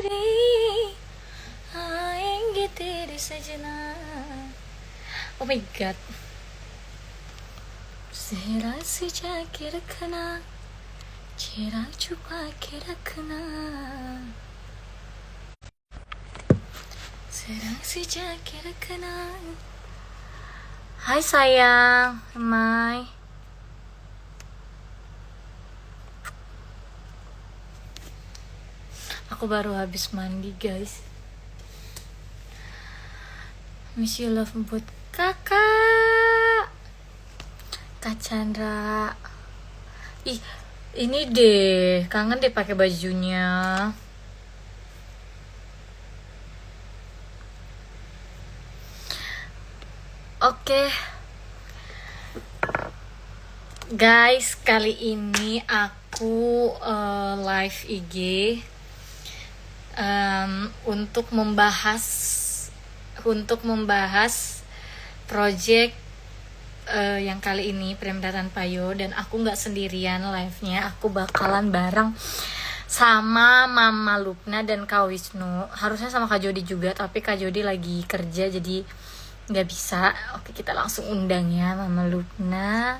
diri आएंगे तेरे सजना. Oh my god. जरा सजा के रखना, चेहरा छुपा के रखना, जरा सजा के रखना. Hai sayang, Mai. Aku baru habis mandi guys. Miss you love buat kakak Kak Chandra. Ih, ini deh, kangen deh pakai bajunya. Oke. Guys, kali ini aku live IG untuk membahas project yang kali ini Premda Tanpa Yo, dan aku nggak sendirian live-nya, aku bakalan bareng sama Mama Lupna dan Kak Wisnu. Harusnya sama Kak Jody juga, tapi Kak Jody lagi kerja jadi nggak bisa. Oke, kita langsung undang ya Mama Lupna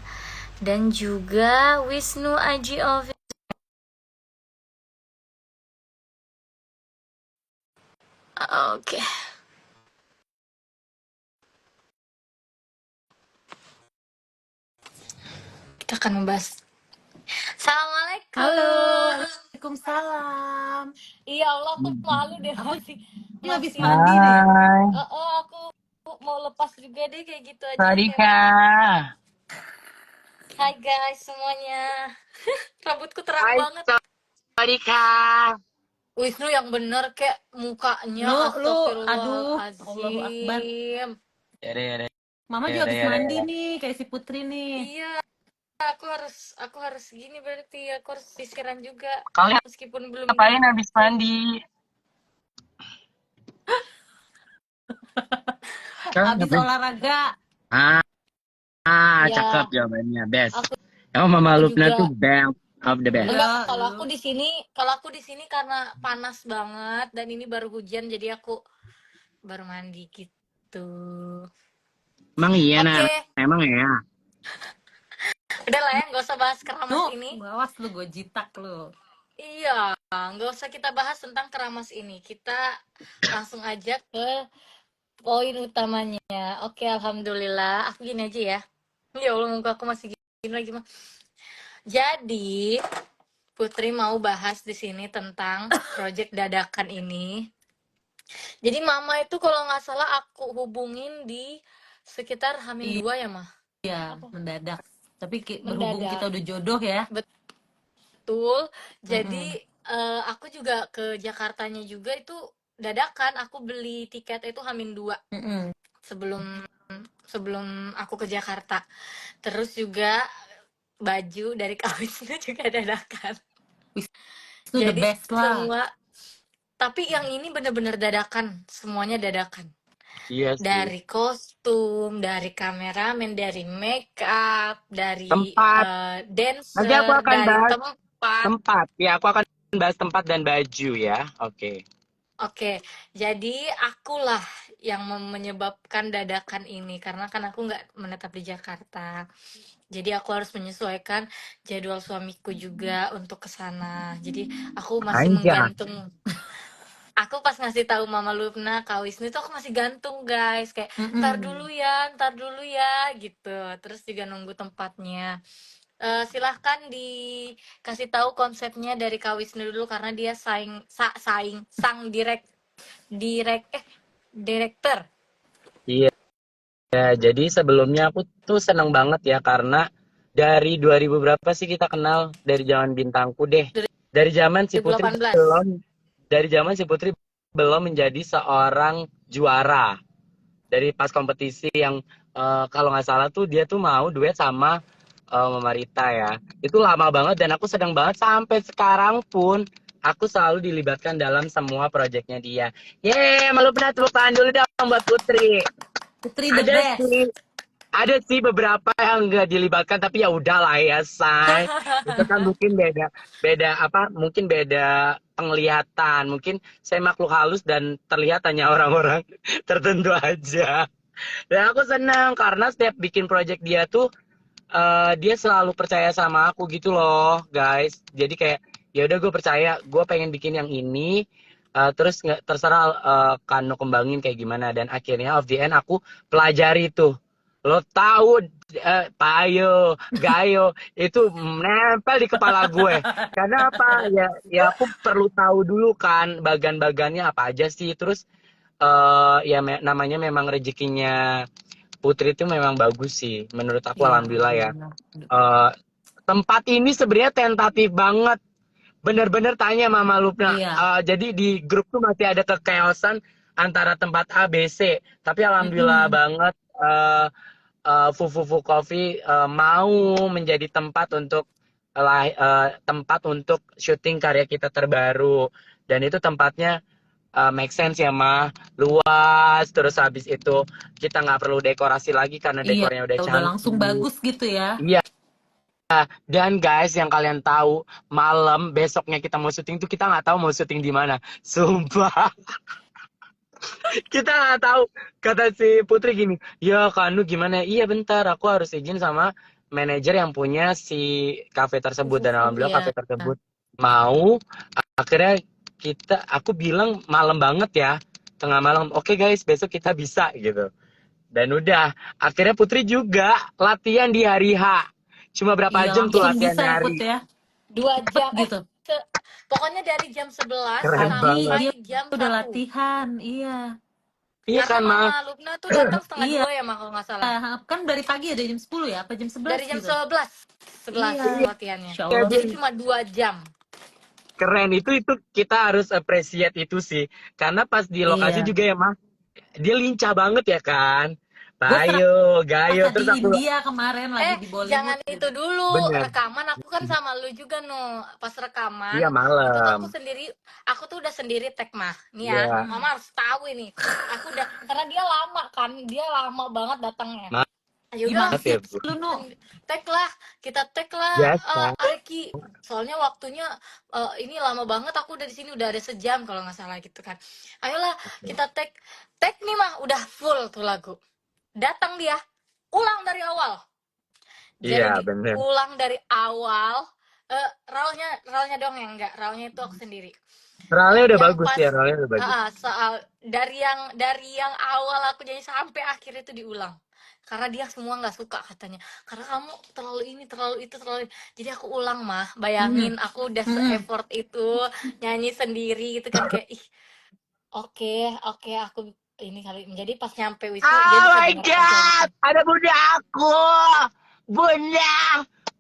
dan juga Wisnu Aji Official. Oke. Kita akan membahas. Assalamualaikum. Halo, Waalaikumsalam. Iya Allah, aku malu deh Aku habis masih. mandi nih. Aku mau lepas juga deh kayak gitu aja. Sarika. Hai guys semuanya. Rambutku terang Hai banget. Sarika. Wisnu yang bener kayak mukanya. Aduh, Allahu Astagfirullahaladzim. Akbar. Yaudah. Mama juga habis mandi nih, kayak si Putri nih. Iya, aku harus gini berarti. Aku harus sisiran juga. Kalian Meskipun belum ngapain habis mandi? Habis olahraga. Ya. Cakep jawabannya, best. Aku Mama Lupna juga. tuh best of the best. Enggak, kalau aku di sini karena panas banget dan ini baru hujan, jadi aku baru mandi gitu. Emang iya, Oke. Emang ya. Udah lah ya, nggak usah bahas keramas ini. Bawas lu, gue jitak lu. Iya, nggak usah kita bahas tentang keramas ini. Kita langsung aja ke poin utamanya. Oke, alhamdulillah. Aku gini aja ya. Ya Allah, muka aku masih gini lagi mah. Jadi, Putri mau bahas di sini tentang project dadakan ini. Jadi Mama itu kalau nggak salah aku hubungin di sekitar H-2 ya, Mah? Iya, mendadak. Tapi berhubung kita udah jodoh ya. Betul. Jadi aku juga ke Jakartanya juga itu dadakan. Aku beli tiket itu H-2 sebelum aku ke Jakarta. Terus juga baju dari Kak Wisnu juga dadakan. Itu the best lah. Semua, tapi yang ini bener-bener dadakan, semuanya dadakan. Iya sih. Dari kostum, dari kameramen, dari make up, dari dancer, Nanti aku akan dari bahas tempat. Ya, aku akan bahas tempat dan baju ya. Oke, jadi akulah yang menyebabkan dadakan ini karena kan aku nggak menetap di Jakarta. Jadi aku harus menyesuaikan jadwal suamiku juga untuk kesana. Jadi aku masih menggantung. Aku pas ngasih tahu Mama Lupna, Kak Wisnu itu aku masih gantung guys, kayak ntar dulu ya gitu. Terus juga nunggu tempatnya. Silahkan dikasih tahu konsepnya dari Kak Wisnu dulu karena dia sang direktur. Iya. Ya, jadi sebelumnya aku tuh seneng banget ya karena dari 2000 berapa sih kita kenal, dari zaman Bintangku deh. Dari zaman si Putri 2018. belum menjadi seorang juara. Dari pas kompetisi yang kalau nggak salah tuh dia tuh mau duet sama Mama Rita ya. Itu lama banget dan aku sedang banget sampai sekarang pun aku selalu dilibatkan dalam semua proyeknya dia. Yeay, malu pernah tepuk tangan dulu dong buat Putri. Putri the best. Ada sih beberapa yang nggak dilibatkan, tapi ya udahlah ya, say. Itu kan mungkin beda, mungkin beda penglihatan. Mungkin saya makhluk halus dan terlihat hanya orang-orang tertentu aja. Dan aku senang karena setiap bikin project dia tuh dia selalu percaya sama aku gitu loh, guys. Jadi kayak ya udah gue percaya, gue pengen bikin yang ini. Terus nggak terserah Kano kembangin kayak gimana, dan akhirnya of the end aku pelajari tuh. Lo tahu payo, gayo itu nempel di kepala gue. Karena apa? Ya aku perlu tahu dulu kan bagan-bagannya apa aja sih. Terus ya namanya memang rezekinya Putri itu memang bagus sih. Menurut aku Iya, alhamdulillah ya. benar. Eh, tempat ini sebenarnya tentatif banget. Bener-bener tanya Mama Lupna. Iya. Jadi di grup tuh masih ada kekeosan antara tempat A, B, C. Tapi alhamdulillah Mm-mm. banget Fufu Coffee mau menjadi tempat untuk tempat untuk syuting karya kita terbaru. Dan itu tempatnya make sense ya mah, luas. Terus habis itu kita nggak perlu dekorasi lagi karena Iya, dekornya udah udah langsung cantik. bagus gitu ya. Iya. Dan guys, yang kalian tahu, malam besoknya kita mau syuting tuh kita nggak tahu mau syuting di mana. Sumpah, kita nggak tahu. Kata si Putri gini, ya Kanu gimana? Iya bentar, aku harus izin sama manajer yang punya si kafe tersebut. Dan Fufu. alhamdulillah kafe Iya. tersebut mau. Akhirnya aku bilang malam banget ya, tengah malam. Oke guys, besok kita bisa gitu. Dan udah, akhirnya Putri juga latihan di hari H. Cuma berapa Iya, jam tuh langsung bisa latihannya ya Put hari? ya. 2 jam, Gitu. pokoknya dari jam 11 Keren Pagi banget. dia sampai jam udah 1. latihan. Iya. Iya Karena kan, Ma? Mama Lupna tuh datang setengah Iya. 2 ya, Mak, kalau nggak salah. Kan dari pagi ada jam 10 ya, apa jam 11 Dari jam gitu. 11, Iya. latihannya. Insya Iya, Allah. Jadi Din. cuma 2 jam. Keren itu kita harus appreciate itu sih. Karena pas di lokasi Iya. juga ya, Ma, dia lincah banget ya kan. Gue Payo, gayo, kerasa di terus aku India kemarin lagi di Jangan Bollywood itu gitu. dulu, bener. rekaman aku kan sama lu juga no. Pas Iya rekaman, itu tuh malam. aku tuh udah sendiri tag mah. Nih ya, Iya. Mama harus tahu ini. Aku udah, karena dia lama banget datangnya. Ya udahlah, Gimana Maaf sih ya, Bu. lu, Nu? kita tag lah, Biasa. Areki. Soalnya waktunya ini lama banget, aku udah di sini udah ada sejam kalau nggak salah gitu kan. Ayolah, kita tag nih mah udah full tuh lagu. Datang dia, ulang dari awal. Iya, Jadi bener. ulang dari awal, rawnya dong yang enggak, rawnya itu aku sendiri. Ralnya udah Yang bagus pas ya, ralnya udah bagus. soal dari yang awal aku jadi sampai akhir itu diulang. Karena dia semua nggak suka katanya. Karena kamu terlalu ini, terlalu itu, terlalu. Jadi aku ulang mah. Bayangin aku udah se-effort itu nyanyi sendiri gitu kan kayak oke, aku ini kali. Jadi pas nyampe Wisnu dia Oh bisa my denger aja god, gitu. ada bunda aku,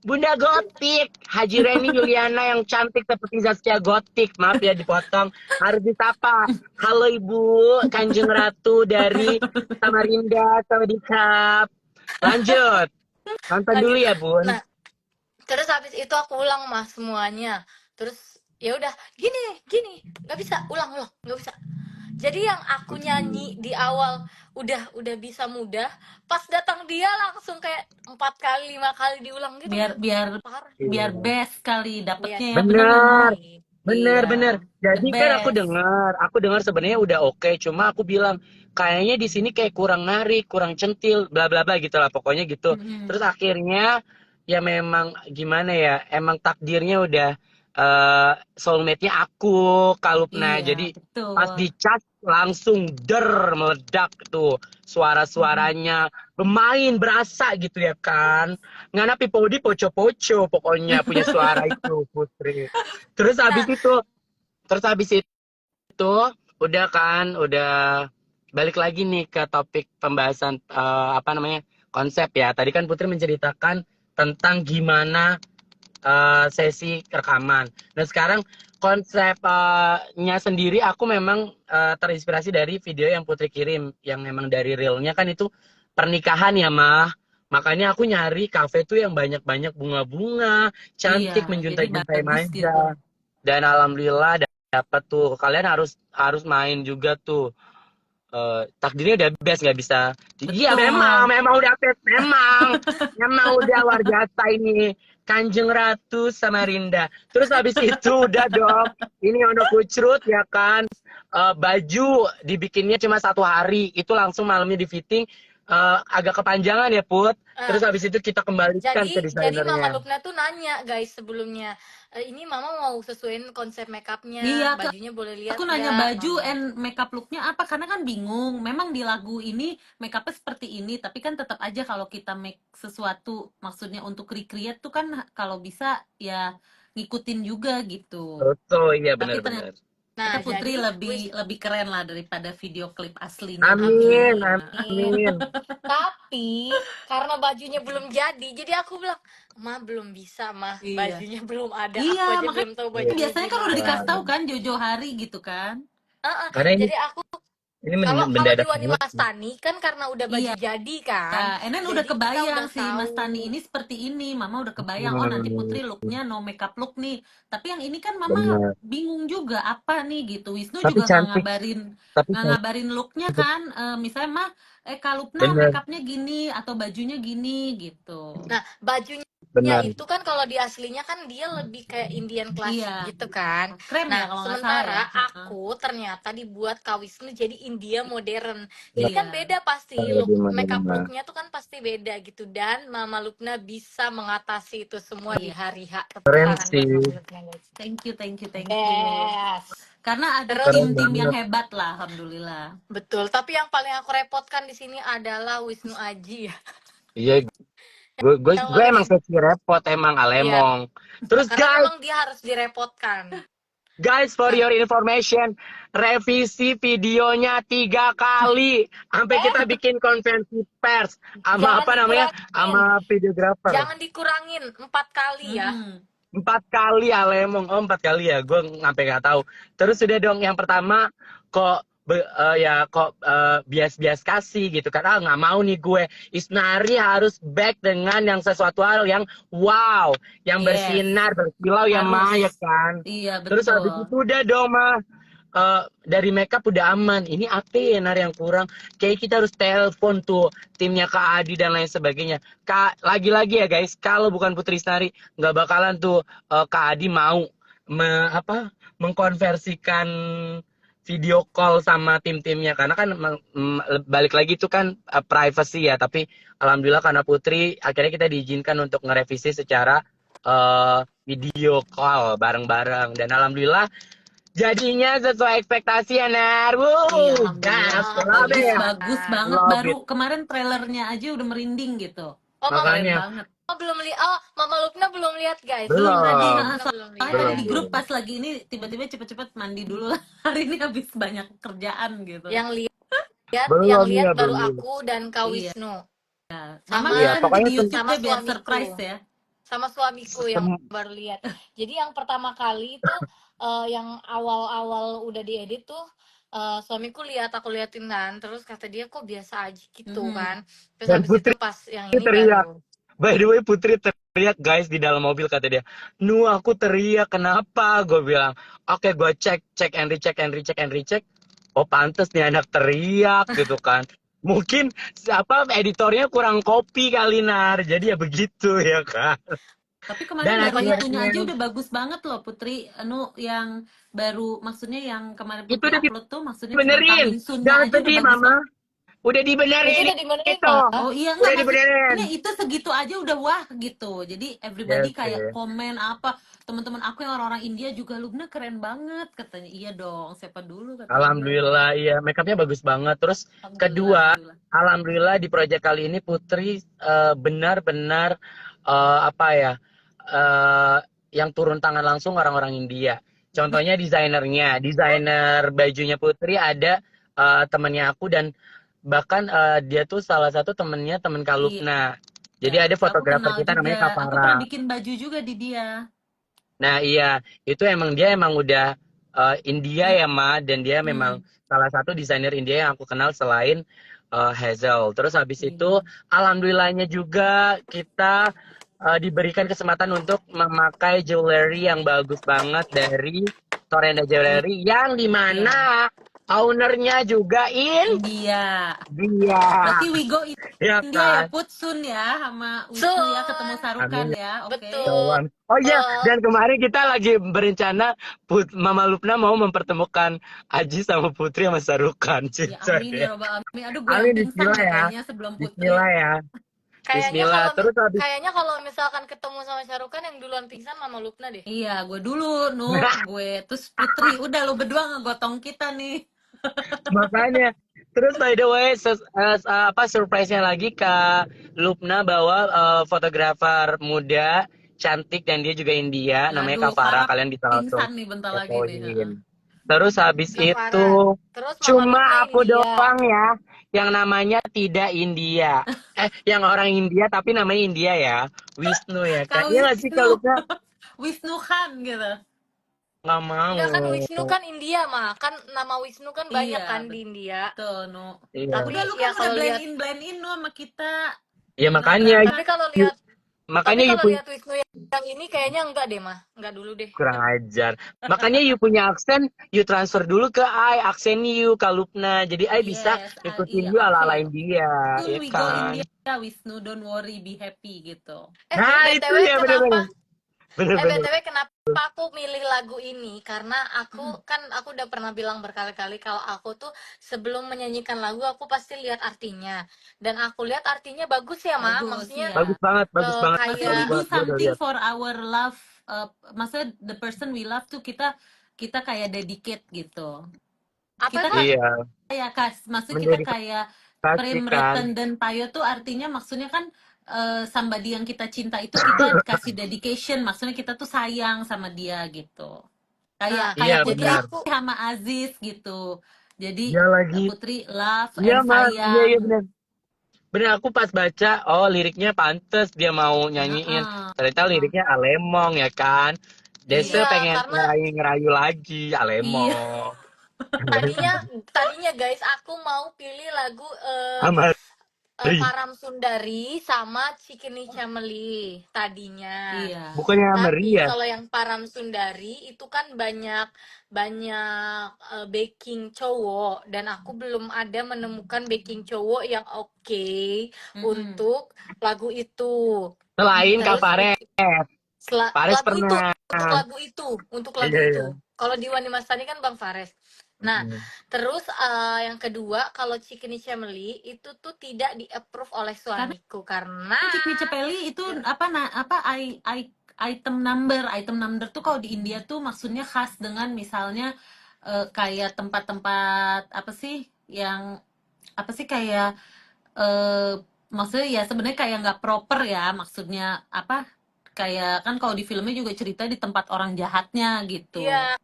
bunda gotik, Haji Reni Yuliana yang cantik seperti Zaskia Gotik. Maaf ya dipotong, harus disapa. Halo Ibu Kanjeng Ratu dari Samarinda, Sawadikap. Lanjut, nonton dulu Lanjut. ya Bun. Nah, terus habis itu aku ulang mah semuanya. Terus ya udah gini nggak bisa ulang nggak bisa. Jadi yang aku nyanyi di awal udah bisa mudah, pas datang dia langsung kayak 4 kali 5 kali diulang gitu. biar Parah. biar best kali Yes, dapetnya ya, bener nggak, Nu? Bener. Iya, Bener. the Jadi kan best. aku dengar sebenarnya udah oke, cuma aku bilang kayaknya di sini kayak kurang narik, kurang centil, bla bla bla gitu lah, pokoknya gitu. Terus akhirnya ya memang gimana ya, emang takdirnya udah soulmate-nya aku, Kalupna. Iya, Jadi pas betul. dicas langsung meledak tuh suara-suaranya, bermain berasa gitu ya kan. Ngana pipodi poco-poco pokoknya punya suara itu Putri. Terus habis nah itu, udah kan, udah balik lagi nih ke topik pembahasan apa namanya konsep ya. Tadi kan Putri menceritakan tentang gimana sesi rekaman. Nah sekarang konsepnya sendiri aku memang terinspirasi dari video yang Putri kirim, yang memang dari realnya kan itu pernikahan ya mah. Makanya aku nyari kafe tuh yang banyak-banyak bunga-bunga, Iya, cantik, jadi menjuntai-juntai bagus gitu. manja. Dan alhamdulillah dapat tuh. Kalian harus main juga tuh. takdirnya udah best, nggak bisa. Iya Betul. memang udah best, memang udah luar biasa ini. Kanjeng Ratu Samarinda. Terus habis itu udah dong, ini ono kucrut ya kan. Baju dibikinnya cuma 1 hari, itu langsung malamnya di fitting. Agak kepanjangan ya Put. Terus Eh, habis itu kita kembalikan ke jadi Mama desainernya. Lupna tuh nanya guys sebelumnya, ini Mama mau sesuaiin konsep Iya, makeupnya, bajunya boleh lihat aku nanya nggak? baju Mama. and makeup looknya apa karena kan bingung. Memang di lagu ini makeupnya seperti ini, tapi kan tetap aja kalau kita make sesuatu, maksudnya untuk recreate tuh kan kalau bisa ya ngikutin juga gitu. Betul, iya Tapi ternyata benar-benar. Nah, Putri jadi lebih keren lah daripada video klip aslinya Amin, Putri. Nah, amin. Tapi karena bajunya belum jadi aku bilang, "Ma belum bisa, Ma. iya. Bajunya belum ada. Aku Iya, aja makanya belum tahu Iya. bajunya biasanya kan udah dikasih tahu gimana." kan Jojo hari gitu kan. Heeh, Karena jadi aku ini kalau di mendadak Wani banget Mas sih. Tani kan karena udah baju Iya. jadi kan. Ya, Enen udah Jadi kita kebayang udah si Mas Tani tahu. ini seperti ini. Mama udah kebayang, oh nanti Hmm, Putri looknya no makeup look nih. Tapi yang ini kan Mama benar. bingung juga apa nih gitu. Wisnu Tapi juga cantik, tapi nggak ngabarin looknya cantik. kan. Misalnya mah, Kalupna Benar, makeupnya gini atau bajunya gini gitu. Nah, bajunya benar. itu kan kalau di aslinya kan dia lebih kayak Indian klasik Iya, gitu kan. krem ya Nah, kalau nggak salah ya. sementara Heeh. aku ternyata dibuat Kak Wisnu jadi India modern. Jadi kan Iya, beda pasti Lebih makeup mana? looknya tuh kan pasti beda gitu. Dan Mama Lupna bisa mengatasi itu semua di iya. hari H. Tepuk Keren tangan buat sih, Mama Lupna guys. Thank you, thank you, thank you. Yes. Karena ada Terus keren tim-tim yang banget. hebat lah, alhamdulillah. betul, tapi yang paling aku repotkan di sini adalah Wisnu Aji ya. Iya, gue Kalau emang Wisnu sesi repot emang ya, Alemong. Terus karena guys, memang dia harus direpotkan. for Nah, your information, revisi videonya 3 kali, sampai eh kita bikin konferensi pers sama jangan apa namanya, dikurangin. sama videografer. Jangan dikurangin 4 kali ya. Hmm. 4 kali Alemong, 4 kali ya, gue sampai nggak tahu. Terus udah dong yang pertama kok bias-bias kasih gitu kan, nggak mau nih gue. Isnari harus back dengan yang sesuatu hal yang wow, yang Yes, bersinar berkilau ya harus. Maya kan. Iya, Terus habis betul. itu udah dong mah, dari makeup udah aman, ini apa ya Nar yang kurang, kayak kita harus telepon tuh timnya Kak Adi dan lain sebagainya. Lagi-lagi ya guys, kalau bukan Putri Isnari nggak bakalan tuh Kak Adi mau mengkonversikan video call sama tim-timnya, karena kan balik lagi itu kan privacy ya. Tapi alhamdulillah karena Putri akhirnya kita diizinkan untuk ngerevisi secara video call bareng-bareng, dan alhamdulillah jadinya sesuai ekspektasi ya Nar. Iya, Gas, alhamdulillah. love Bagus, it, bagus banget. Alhamdulillah. love Baru it. kemarin trailernya aja udah merinding gitu. Oh, Keren Makanya banget. belum lihat. Oh, Mama Lupna belum lihat, guys. Belum tadi, Mama belum, Lupna belum soalnya tadi di lihat. grup belum, pas lagi ini tiba-tiba cepet-cepet mandi dulu lah. Hari ini habis banyak kerjaan gitu. Yang belum lihat ya baru belum. aku dan Kak Iya. Wisnu. Mama Sama Iya, bisa nanti pokoknya di sama YouTube-nya biar suamiku. surprise ya. Sama suamiku yang baru lihat. Jadi yang pertama kali itu yang awal-awal udah diedit tuh suamiku lihat, aku liatin kan, terus kata dia kok biasa aja gitu kan. Terus Dan habis itu Putri pas yang ini teriak. baru. By the way, Putri teriak guys di dalam mobil, kata dia. Nu, aku teriak kenapa? Gue bilang, oke, gue cek and recheck. Oh, pantes nih anak teriak gitu kan. Mungkin siapa editornya kurang kopi kali Nar. Jadi ya begitu ya kan. Tapi Dan kemarin baru itunya akhirnya aja udah bagus banget loh Putri. Yang baru, maksudnya yang kemarin itu Putri udah upload tuh maksudnya cuma dibenerin. coming soon-nya Jangan aja udah sedih bagus banget. Mama. Udah Itu dibenerin udah dibenerin, itu. Ma. Oh iya, Udah enggak dibenerin. maksudnya itu segitu aja udah wah gitu. Jadi everybody Yes, kayak yes. komen apa, teman-teman aku yang orang-orang India juga, Lubna keren banget katanya. Iya dong, siapa dulu katanya. Alhamdulillah, iya, makeupnya bagus banget. Terus kedua, alhamdulillah di proyek kali ini Putri benar-benar apa ya, yang turun tangan langsung orang-orang India. Contohnya desainer bajunya Putri ada temannya aku, dan bahkan dia tuh salah satu temen Kalupna. Jadi ada Aku fotografer kenal kita namanya juga. Aku Kavara. pernah bikin baju juga di dia. Nah iya, itu dia emang udah India ya Ma, dan dia memang salah satu desainer India yang aku kenal selain Hazel. Terus habis itu alhamdulillahnya juga kita diberikan kesempatan untuk memakai jewelry yang bagus banget dari Torenda Jewelry, yang dimana ownernya juga India. India. Berarti we go Ya India ya, kan? Put Sun ya, sama Wisnu ya, ketemu Sun, Sarukan Amin. ya, oke. betul. Kawan. Oh iya, dan kemarin kita lagi berencana Mama Lupna mau mempertemukan Aji sama Putri sama Sarukan. Ya Cinta amin ya deh. robbal alamin. Aduh, gue yang Amin, pingsan bismillah deh ya. kayaknya sebelum Bismillah Putri. ya. Kayaknya Bismillah. kalau Terus habis kayaknya kalau misalkan ketemu sama Syarukan yang duluan pingsan Mama Lupna deh. Iya, gue dulu, gue terus Putri. Udah lo berdua ngegotong kita nih. makanya. Terus by the way, apa surprise-nya lagi Kak Lupna bawa fotografer muda, cantik dan dia juga India, namanya Aduh, Kak Farah. Farah Kalian bisa langsung pingsan nih bentar lagi nih. Heeh. kepoin. Terus habis Kak Farah. itu Terus Mama Lupna cuma aku India. doang ya yang namanya tidak India. Yang orang India tapi namanya India ya. Wisnu ya Kak Kak. Iya nggak sih Kak Wisnu, Lupna? Wisnu Khan gitu. Nggak Enggak kan mau. Wisnu kan India mah. Kan nama Wisnu kan banyak Iya, kan di India. betul, Tapi Iya. Udah lu ya kan udah kalau lihat blend in no sama kita. Ya Nggak makanya berangkat. tapi kalau you- lihat tapi makanya you kalau punya lihat Wisnu yang ini kayaknya enggak deh mah. Enggak dulu deh. kurang ajar. Makanya you punya aksen, you transfer dulu ke aksen you Kalupna. Jadi bisa Yes, ikutin iya, you oke. ala-alain dia, Soon ya we go kan? India, Wisnu, don't worry, be happy gitu. Nah itu BTW ya kenapa? bener-bener. Bener-bener. BTW kenapa aku milih lagu ini? Karena aku udah pernah bilang berkali-kali kalau aku tuh sebelum menyanyikan lagu aku pasti lihat artinya. Dan aku lihat artinya bagus ya, Ma. Bagus, Maksudnya iya. Bagus banget, Maksudnya we bagus kayak do banget. Gue udah something lihat. for our love, maksudnya the person we love tuh kita kayak dedicate gitu. apa Kita Kak? Iya, kayak maksudnya kita kayak mendedikasikan. Prem dan Payo tuh artinya maksudnya kan somebody yang kita cinta itu kita kasih dedication, maksudnya kita tuh sayang sama dia gitu. Nah, Iya Kayak jadi Putri benar. aku sama Aziz gitu. Jadi Iya lagi. Putri love Iya and man, iya sayang. benar. Bener aku pas baca, oh liriknya pantes dia mau nyanyiin. Heeh. Ternyata liriknya Alemong ya kan. Dese iya pengen karena ngerayu-ngerayu lagi Iya. Alemong. tadinya tadinya guys aku mau pilih lagu Amari. Param Sundari sama Cikini Chameli tadinya. Iya. Bukannya Ameri Tapi ya? kalau yang Param Sundari itu kan banyak banyak backing cowok dan aku belum ada menemukan backing cowok yang oke untuk lagu itu. Selain Kak Terus Fares. Fares lagu itu pernah. untuk lagu Iya, iya. itu. Kalau di Wani Mastani kan Bang Fares. Nah, terus yang kedua kalau Cikini Family itu tuh tidak di-approve oleh suamiku karena Cikni Cepeli itu item number tuh kalau di India tuh maksudnya khas dengan misalnya kayak tempat-tempat apa sih kayak maksudnya ya sebenarnya kayak nggak proper ya, maksudnya apa, kayak kan kalau di filmnya juga cerita di tempat orang jahatnya gitu. Iya,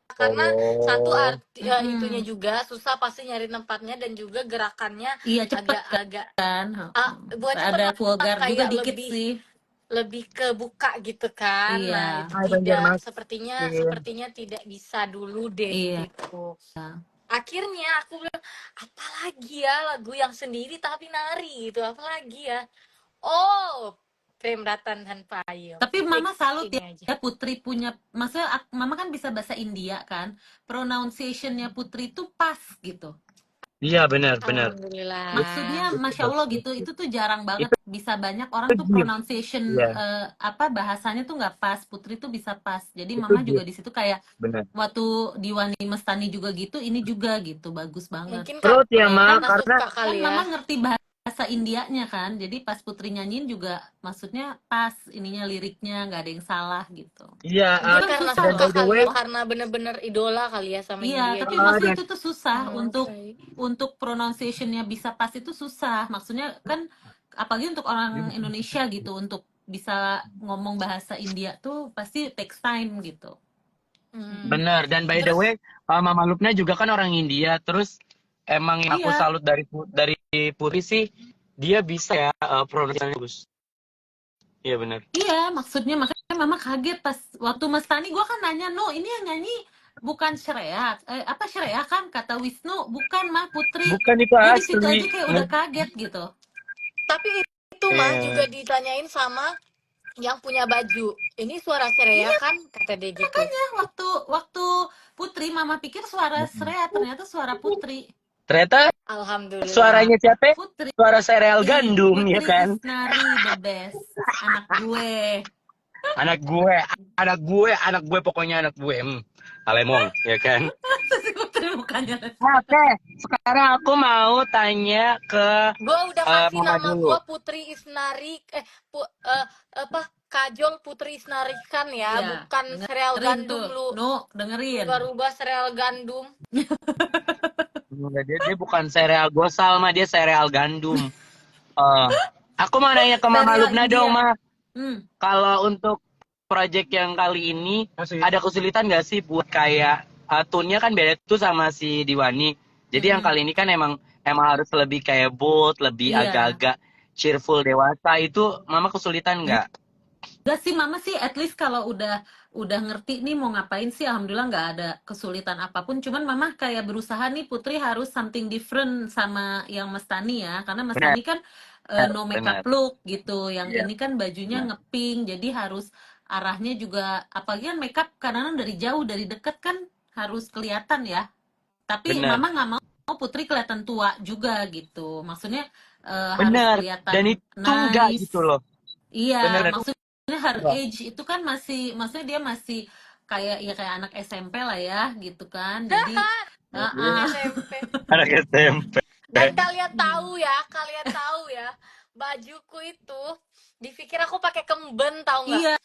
karena satu arti itunya Mm-mm. juga susah pasti nyari tempatnya dan juga gerakannya Iya cepet agak-agak kan. bukan cepet Ada lah, vulgar juga kayak dikit sih. lebih kebuka gitu kan. Nah, Iya, itu Hai tidak Banjarmasin. sepertinya tidak bisa dulu deh iya. gitu. Akhirnya aku bilang apalagi ya lagu yang sendiri tapi nari gitu, apalagi ya. Oh, Prem Ratan dan Payo. Tapi Mama Fix salut ini ya, aja. Putri punya, maksudnya Mama kan bisa bahasa India kan, pronunciation-nya Putri tuh pas gitu. Iya benar. Alhamdulillah. Maksudnya Masya Allah gitu, itu tuh jarang banget, Itu bisa banyak orang tuh gift. pronunciation Iya, bahasanya tuh nggak pas, Putri tuh bisa pas. Jadi itu Mama juga gift. di situ kayak Benar. waktu di Wani Mestani juga gitu, ini juga gitu, bagus banget. Mungkin Terus ya Ma, karena karena suka Kan kali ya. Mama ngerti bahasa Indianya kan, jadi pas Putri nyanyiin juga maksudnya pas ininya, liriknya nggak ada yang salah gitu. iya Mungkin Itu karena susah dan suka by loh. the kali way, ya, karena bener-bener idola kali ya sama Iya, India. tapi Jadi maksudnya dan itu tuh susah menguasai. untuk pronunciation-nya bisa pas, itu susah. Maksudnya kan apalagi untuk orang Indonesia gitu, untuk bisa ngomong bahasa India tuh pasti takes time gitu. benar. Dan by the Terus way, Mama Lupna juga kan orang India. Terus emang yang aku Iya, salut dari Putri sih, dia bisa ya pronunciasinya bagus. Iya benar. iya, maksudnya makanya Mama kaget pas waktu Mas Tani, gue kan nanya, no ini yang nyanyi bukan Shreya, apa Shreya kan, kata Wisnu, bukan mah Putri. Bukan itu Gue di situ aja asli. kayak udah kaget gitu. tapi itu mah juga ditanyain sama yang punya baju. Ini suara Serea Iya, kan? Kata dia gitu. makanya waktu Putri, Mama pikir suara Srea, ternyata suara Putri. Ternyata Alhamdulillah. suaranya siapa? Putri, Suara sereal gandum ya Putri kan? Isnari the best, anak gue. Anak gue, anak gue pokoknya anak gue. Alemong ya kan? Si Putri mukanya. Oke, sekarang aku mau tanya ke Gue udah kasih Mama nama gue dulu. Putri Isnari, apa? Kajol Putri Isnari kan ya, Iya, bukan sereal dengerin gandum tuh. lu. No, dengerin. Rubah-rubah sereal gandum. Enggak, dia bukan sereal gosal mah, dia sereal gandum. Eh, aku mau nanya ke Mama Serial Lubna dong, India. Ma. Hmm. Kalau untuk project yang kali ini ada kesulitan nggak sih buat kayak tune-nya kan beda tuh sama si Diwani. Jadi yang kali ini kan emang harus lebih kayak bold, lebih Iya. agak-agak cheerful dewasa. Itu Mama kesulitan nggak? Enggak sih, Mama sih at least kalau udah ngerti nih mau ngapain sih, alhamdulillah nggak ada kesulitan apapun. Cuman Mama kayak berusaha nih Putri harus something different sama yang Mas Tani ya, karena Mas Benar, Tani kan no makeup benar. look gitu. Yang Iya, ini kan bajunya benar. ngepink, jadi harus arahnya juga, apalagi kan makeup kadang dari jauh dari deket kan harus kelihatan ya. Tapi Benar. Mama nggak mau Putri kelihatan tua juga gitu. Maksudnya harus Benar. Dan kelihatan itu enggak gitu nice. loh. Iya, Benar. maksudnya her age itu kan masih, maksudnya dia masih kayak ya kayak anak SMP lah ya, gitu kan. Jadi, SMP. Anak SMP. Dan kalian tahu ya, bajuku itu dipikir aku pakai kemben, tahu nggak? iya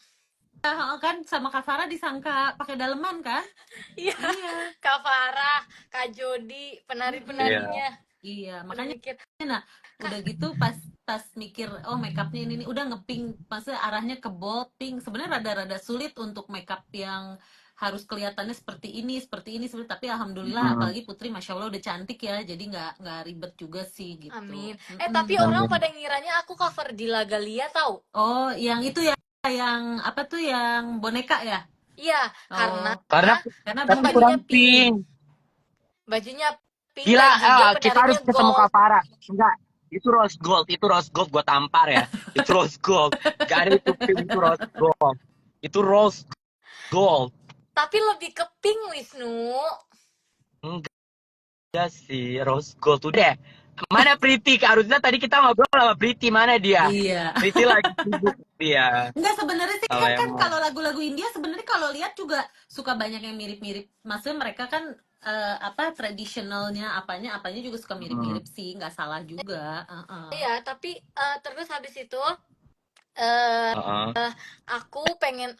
kan sama Kak Farah disangka pakai daleman kan? Iya, Iya, Kak Farah, Kak Jody, Iya. penari-penarinya. iya. Udah Makanya, mikir, nah Kak, udah gitu pas mikir oh makeupnya ini udah ngepink, maksudnya arahnya ke bold pink. Sebenarnya rada-rada sulit untuk makeup yang harus kelihatannya seperti ini, tapi alhamdulillah Mm, apalagi Putri masya Allah udah cantik ya, jadi nggak ribet juga sih gitu. amin. Tapi orang amin. pada ngiranya aku cover di Lagalia tahu. Oh, yang itu ya, yang apa tuh yang boneka ya? Iya, karena Oh, Karena karena kan tapi bumi. bajunya kurang pink. pink. Bajunya pink Gila, dan juga kita harus penarinya ketemu gold. Kak Farah. Enggak, itu rose gold gue tampar ya. Itu rose gold. Gak ada itu pink, itu rose gold. Itu rose gold. Tapi lebih ke pink, Wisnu. Enggak sih, rose gold tuh deh. Mana Priti? Harusnya tadi kita ngobrol sama Priti, mana dia? Iya. Priti lagi sibuk dia. Enggak, sebenarnya sih Kalau kan emang. kalau lagu-lagu India sebenarnya kalau lihat juga suka banyak yang mirip-mirip. Maksudnya mereka kan apa tradisionalnya apanya juga suka mirip-mirip sih, nggak salah juga. Iya, tapi terus habis itu eh Heeh. aku pengen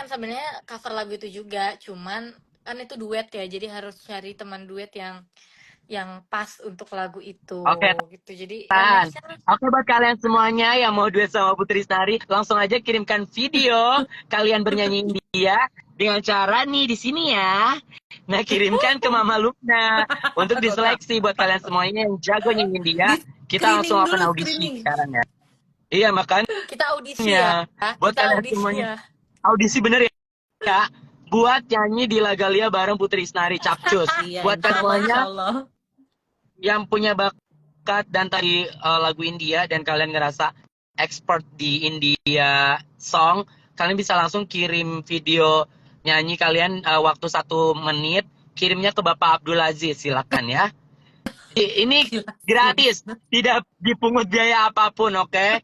sebenarnya cover lagu itu juga, cuman kan itu duet ya, jadi harus cari teman duet yang pas untuk lagu itu Oke, gitu. Jadi ya Tan. nextnya Oke, buat kalian semuanya yang mau duet sama Putri Sari, langsung aja kirimkan video kalian bernyanyi India dengan cara nih di sini ya. Nah, kirimkan ke Mama Lubna untuk diseleksi buat kalian semuanya yang jago nyanyi India. Di Kita langsung screening open dulu, audisi screening. sekarang ya. Iya, makanya kita audisi ya, buat kita kalian audisi semuanya ya. audisi bener ya. Buat nyanyi di Lagalia bareng Putri Isnari Capcus. Iya, Buat insya kalian Allah, semuanya insya Allah. yang punya bakat dan tadi lagu India dan kalian ngerasa expert di India song, kalian bisa langsung kirim video nyanyi kalian waktu 1 menit, kirimnya ke Bapak Abdul Aziz, silakan ya. Ini Gila sih. gratis, tidak dipungut biaya apapun, oke?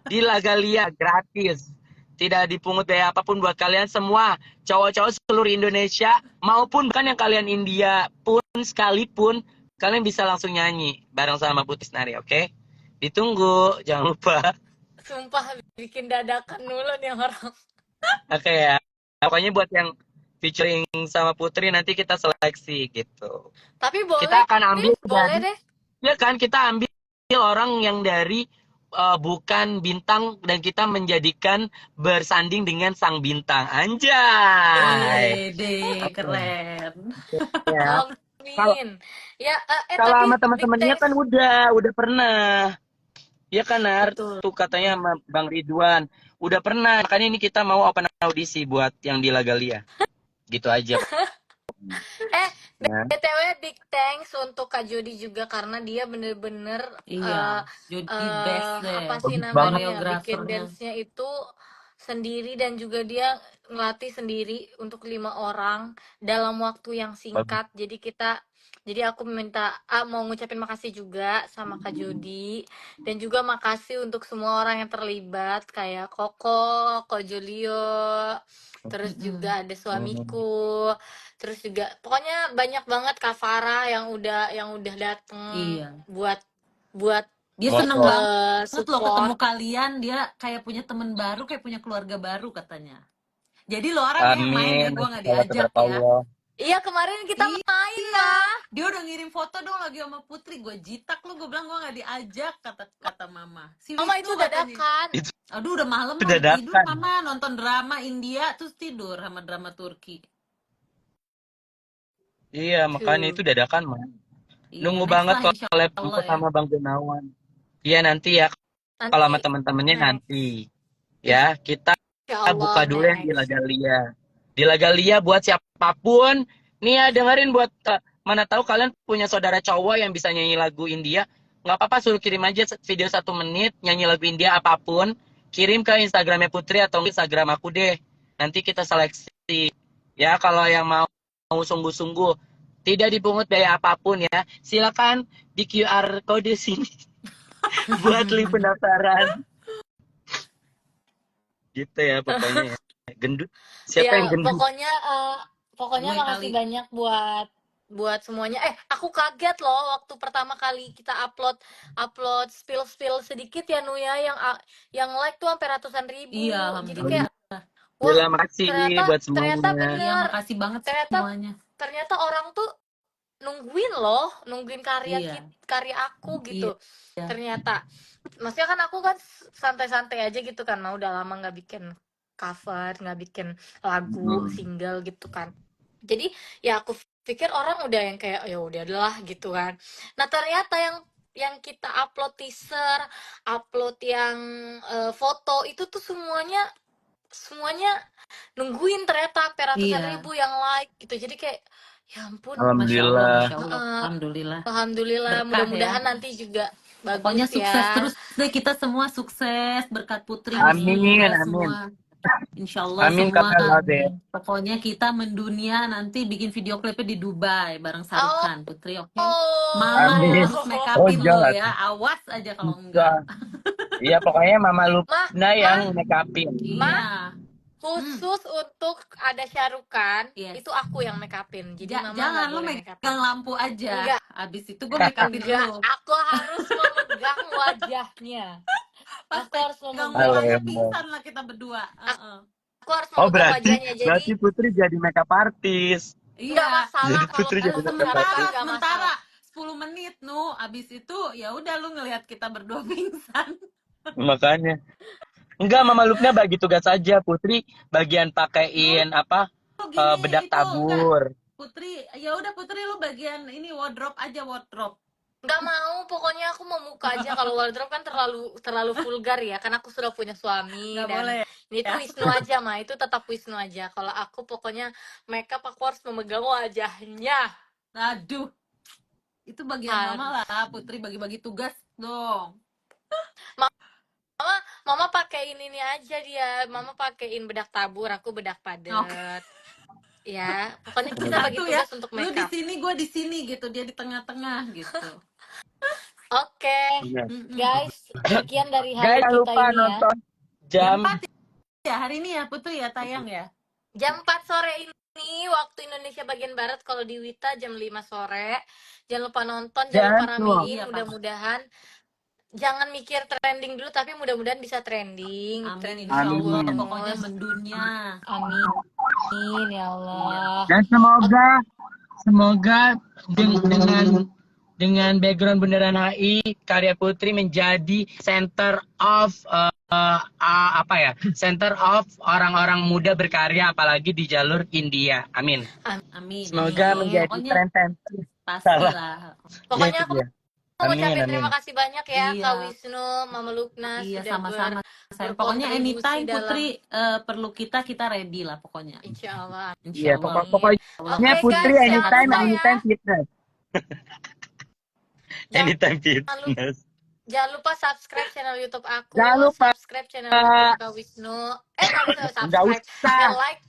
Di Lagalia gratis. Tidak dipungut biaya apapun buat kalian semua, cowok-cowok seluruh Indonesia maupun bukan yang kalian India pun sekalipun, kalian bisa langsung nyanyi bareng sama Putri Nari, oke? Ditunggu, jangan lupa. Sumpah bikin dadakan dulu nih orang. Oke ya. Pokoknya buat yang featuring sama Putri nanti kita seleksi gitu. Tapi Kita boleh akan nih, ambil boleh dari, deh. ya kan, kita ambil orang yang dari bukan bintang dan kita menjadikan bersanding dengan sang bintang. Anjay. Wede, Oke. keren. Ya. Kalau Amin. Ya, kalau tapi sama big teman-temannya thanks. kan udah pernah. Ya kan, Nar? Betul. Tuh katanya sama Bang Ridwan. Udah pernah. Makanya ini kita mau open audisi buat yang di Lagalia. Gitu aja. Ya. BTW big thanks untuk Kak Jody juga karena dia bener-bener Iya, Jody best deh, apa sih Bagus banget. namanya ya, bikin koreografernya. dance-nya itu sendiri dan juga dia ngelatih sendiri untuk 5 orang dalam waktu yang Bagus. singkat. Jadi aku mau ngucapin makasih juga sama Kak Jody dan juga makasih untuk semua orang yang terlibat kayak Koko, Ko Julio, terus juga ada suamiku, terus juga pokoknya banyak banget Kak Farah yang udah dateng Iya. buat buat Dia Foto. seneng banget loh ketemu support. kalian. Dia kayak punya temen baru, kayak punya keluarga baru katanya. Jadi lo orangnya yang main ya, Amin. gue nggak Kalau diajak kepada ya. Allah. Iya kemarin kita main Iya, mah. dia udah ngirim foto dong lagi sama Putri. Gue jitak lu, gue bilang gue nggak diajak, kata mama. Si Mama itu Wisnu katanya, dadakan. Itu aduh udah malam mau dadakan. tidur mama, nonton drama India terus tidur sama drama Turki. Iya, makanya itu Tuh. dadakan, Man. Iya, Nunggu next banget lah insya collab Allah ya. sama Bang Gunawan. Iya, nanti ya. Kalau sama Nanti teman-temannya next. nanti. Ya, kita Ya buka Allah dulu yang di next. Lagalia. Di Lagalia buat siapapun. Nih ya, dengerin buat mana tahu kalian punya saudara cowok yang bisa nyanyi lagu India. Nggak apa-apa, suruh kirim aja video 1 menit nyanyi lagu India apapun. Kirim ke Instagramnya Putri atau Instagram aku deh. Nanti kita seleksi. Ya, kalau yang mau sungguh-sungguh tidak dipungut biaya apapun ya. Silakan di QR code sini buat link pendaftaran. Gitu ya pokoknya ya. Gendut. Siapa yang Ya gendut? pokoknya Gue makasih kali. banyak buat semuanya. Aku kaget loh waktu pertama kali kita upload spill sedikit ya Nuya yang like tuh sampai ratusan ribu. Iya, Jadi alhamdulillah. kayak wah, Terima kasih buat ternyata semuanya. Iya, bener. makasih banget Ternyata semuanya. ternyata orang tuh nungguin Iya, karya aku iya. gitu. Ternyata maksudnya kan aku kan santai-santai aja gitu kan, mau udah lama nggak bikin cover, nggak bikin lagu single gitu kan. Jadi ya aku pikir orang udah yang kayak ya udahlah gitu kan. Nah ternyata yang kita upload teaser, upload yang foto itu tuh semuanya nungguin ternyata sampai ratusan Iya. ribu yang like gitu. Jadi kayak ya ampun. Masya Allah, Alhamdulillah. Masya Allah. Alhamdulillah. Alhamdulillah, Berkah ya. mudah-mudahan nanti juga Pokoknya bagus sukses ya. terus deh, kita semua sukses berkat Putri, Amin. Amin, sukses amin. semua. Insya Allah Amin semua. Kak Labe. Pokoknya kita mendunia nanti bikin video klipnya di Dubai bareng Oh, Sarukan, Putri, oke? oh. Mama Amin. harus make Oh upin lo jangan. ya, awas aja kalau Bisa. enggak. Iya pokoknya Mama Mah, Lupna yang make upin. Iya. khusus untuk ada Syarukan, Yes. itu aku yang make upin. Jadi mama Jangan nggak lu boleh make upin. megang lampu aja. Enggak, Abis itu gue make upin enggak. lu. Aku harus memegang wajahnya. Pas Aku harus pegang memegang. mukanya Alemong. pingsan lah kita berdua. Aku harus Oh memegang wajahnya. berarti Jadi Putri jadi make up artist. nggak Iya. masalah Jadi kalau Putri jadi ketemu make up Syarukan, artist. nggak Sementara masalah. 10 menit nu, abis itu ya udah lu ngelihat kita berdua pingsan. Makanya. Enggak, Mama Lupna bagi tugas aja. Putri bagian pakein apa Lu gini bedak itu enggak. tabur. Putri, ya udah Putri lu bagian ini wardrobe aja, wardrobe. Nggak mau, pokoknya aku mau muka aja. Kalau wardrobe kan terlalu vulgar ya, karena aku sudah punya suami. Nggak Dan boleh ini tuh ya. Wisnu aja mah, itu tetap Wisnu aja. Kalau aku pokoknya makeup aku harus memegang wajahnya. Aduh. Itu bagian mama lah, Putri bagi-bagi tugas dong. Mama pakein ini aja dia, mama pakein bedak tabur, aku bedak padet. Oke. Ya, pokoknya kita bagi Satu ya, tugas untuk lu di makeup. sini, gue di sini gitu, dia di tengah-tengah gitu. Oke, Iya. guys, sekian dari Guys, hari jangan kita lupa ini ya. nonton Jam jam 4 ya hari ini ya, Putri ya tayang ya. Jam 4 sore ini waktu Indonesia bagian Barat, kalau di Wita jam 5 sore. Jangan lupa nonton, jangan lupa ramein, Iya, mudah-mudahan jangan mikir trending dulu, tapi mudah-mudahan bisa trending. Amin, Trending insya Allah. Amin. Pokoknya mendunia. Amin ya Allah. Dan semoga dengan background Bundaran HI, karya Putri menjadi center of center of orang-orang muda berkarya, apalagi di jalur India. Amin. Amin. Semoga Amin. menjadi Pokoknya tren. pastilah. Pokoknya aku mau Amin, ngucapin amin. terima kasih banyak ya Iya. Kak Wisnu, Mama Lupna Iya, sudah sama-sama. Pokoknya berkontribusi anytime dalam- Putri perlu kita ready lah pokoknya. Insya Allah. Iya, Insya Allah. pokoknya Oke, Putri guys, anytime jangan lupa ya. fitness. Jangan Anytime fitness. Jangan lupa subscribe channel YouTube aku, Jangan lupa. subscribe channel YouTube Kak Wisnu. Nggak usah Nggak subscribe, usah. like,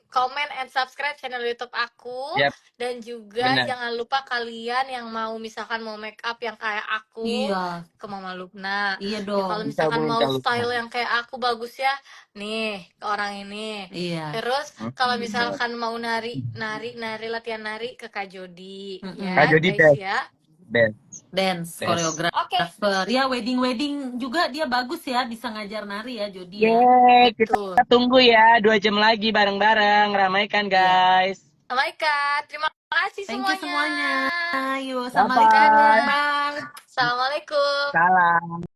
comment, and subscribe channel YouTube aku. Yap, Dan juga benar. jangan lupa kalian yang mau misalkan mau make up yang kayak aku Iya, ke Mama Lupna. iya Ya kalau dong. Bisa misalkan hubungin mau Kak Lukman. style yang kayak aku bagus ya, nih ke orang ini. Iya. Terus kalau Benar. misalkan mau nari latihan nari ke Kak Jody, Mm-mm. Kak ya Jody guys best. ya. Best. Dance, Best. Oke, koreografer. Ya, wedding juga dia bagus ya, bisa ngajar nari ya, Jody ya. Yeay, kita betul. tunggu ya 2 jam lagi bareng-bareng. Ramaikan Iya. guys. Baikkan, terima kasih Thank you semuanya. semuanya. Yuk, Bye-bye. assalamualaikum. Dadah. Bye. Assalamualaikum. Salam.